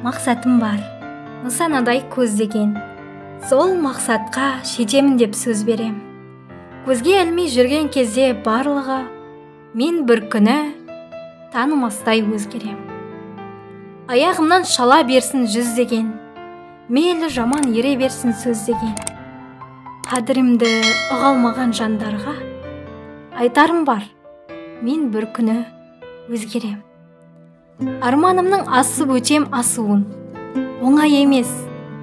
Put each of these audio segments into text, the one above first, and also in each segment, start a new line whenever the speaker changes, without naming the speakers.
мақсатым бар, нысанадай көздеген. Сол мақсатқа жетемін деп сөз берем. Көзге ілмей жүрген кезде барлығы, мен бір күні танымастай өзгерем. Аяғымнан шала берсін жүздеген, мейлі жаман ере берсін сөздеген. Қадірімді ұғалмаған жандарға айтарым бар, мен бір күні өзгерем. Арманымның асып өтем асуын, оңай емес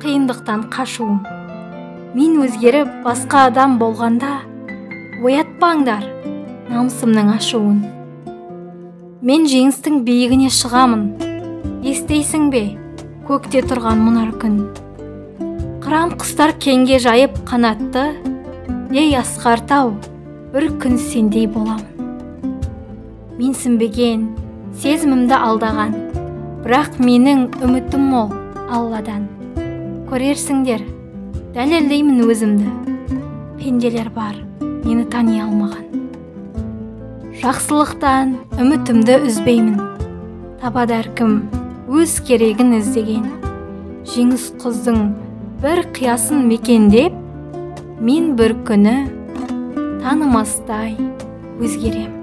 қиындықтан қашуым. Мен өзгеріп басқа адам болғанда, оятпаңдар намысымның ашуын. Мен жеңістің биігіне шығамын, естейсің бе көкте тұрған мұнар күн. Қыран құстар кеңге жайып қанатты, ей асқар тау, бір күн сендей боламын. Менсінбеген, сезімімді алдаған, бірақ менің үмітім мол Алладан. Көрерсіңдер, дәлелдеймін өзімді, пенделер бар, мені тани алмаған. Жақсылықтан үмітімді үзбеймін, табады әркім өз керегін іздеген. Жеңіс құздың бір қиясын мекендеп, мен бір күні танымастай өзгерем.